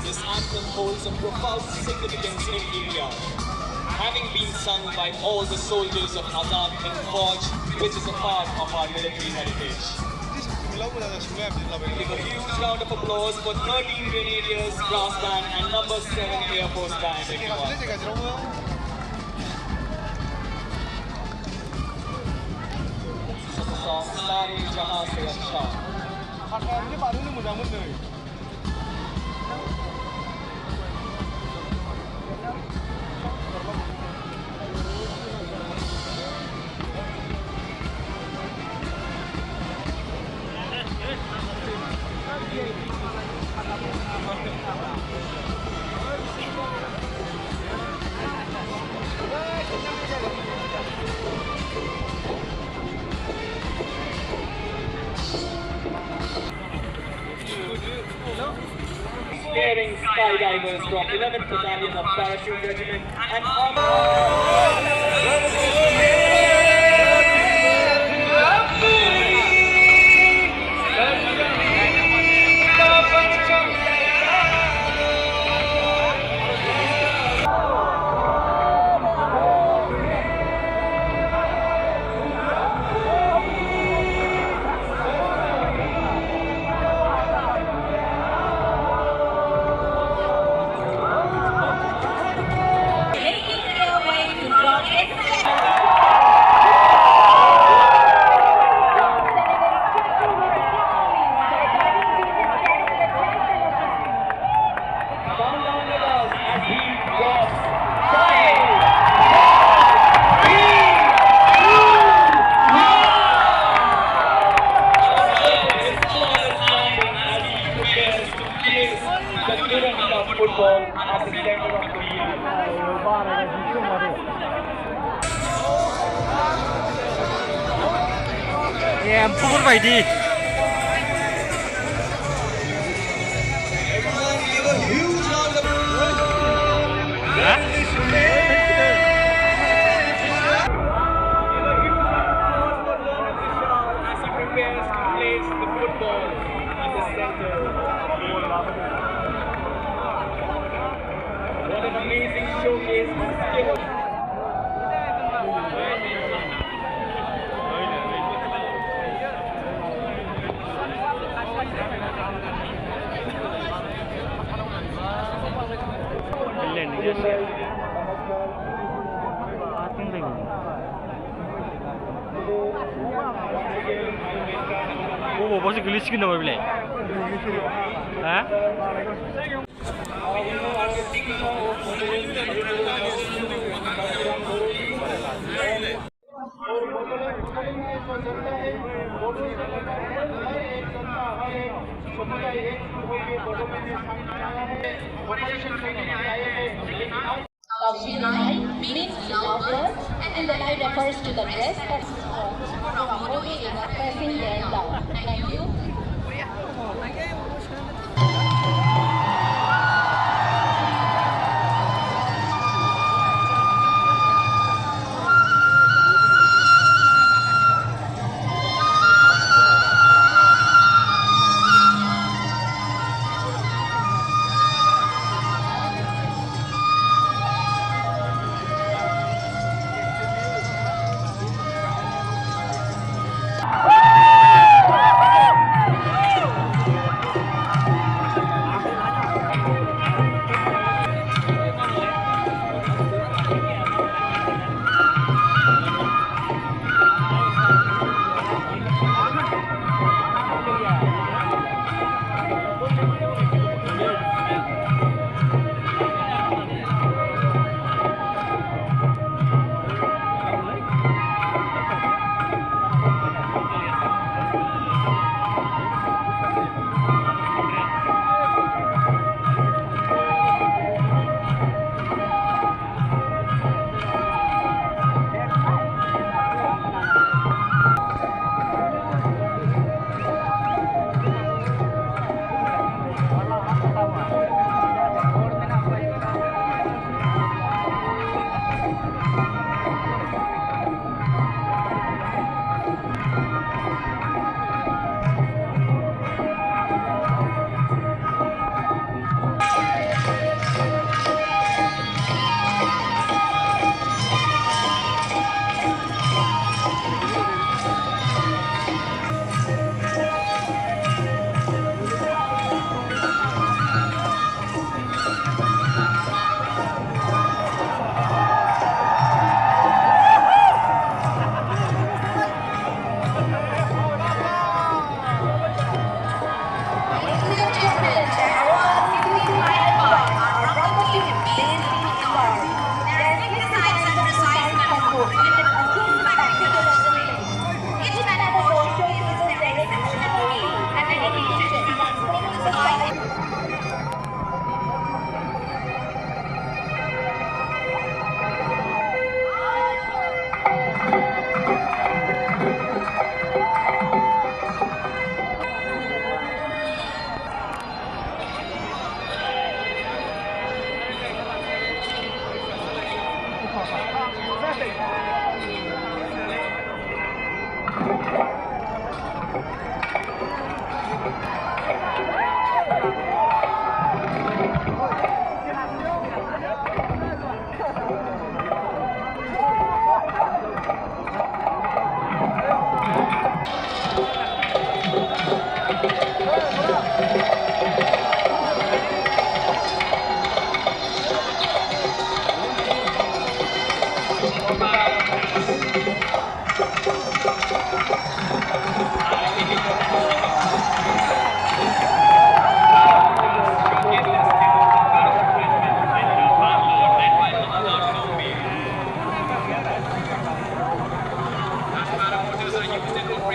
This anthem holds a profound significance in India, having been sung by all the soldiers of Azad Hind Fauj, which is a part of our military heritage. Give a huge round of applause for 13 Grenadiers, Brass Band and number 7 Air Force Band, everyone. Song Sari Jahan Se Acha. Daring skydivers from 11th Battalion of Parachute Regiment and football at the center of the field. Yeah, I'm full of ID. Everyone give a huge round of as he prepares to place the football in the center. What an amazing showcase of skill. Oh, what's the glitch in over there? Huh? Means louder, and the line refers to the dress that Modi is pressing them down. Thank you.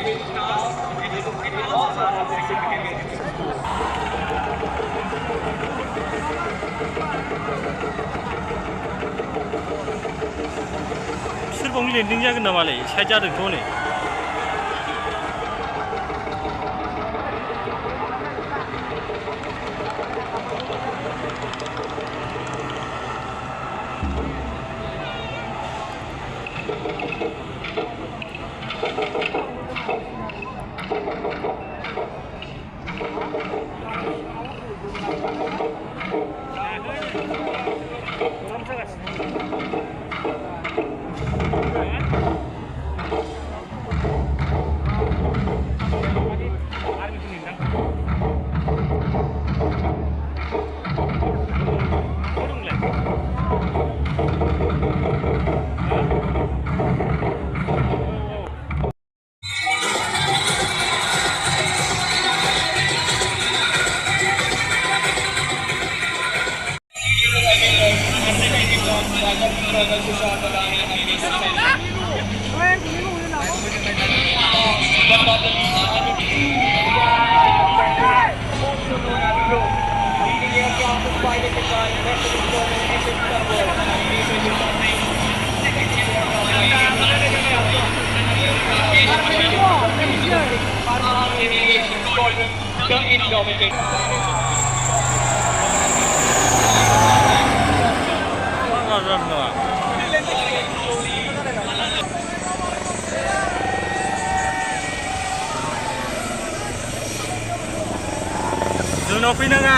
with class, it also has significance. बिसोर बावनो लेन्दिं जागोन नामालै side जादोंथ' हनै The indomitable. जोंनाव फैनाङा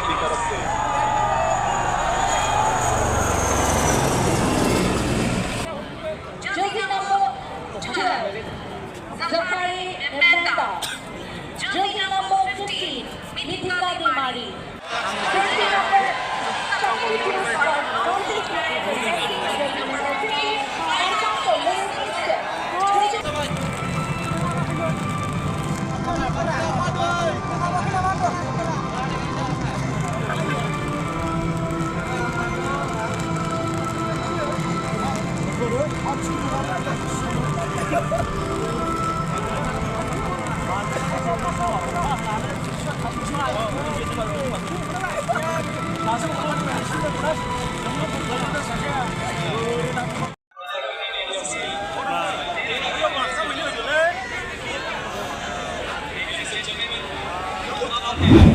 की तरफ से Jersey number 12, Zafari Mehta. Jersey number 15, Mithika Demari. Jersey number Thank you.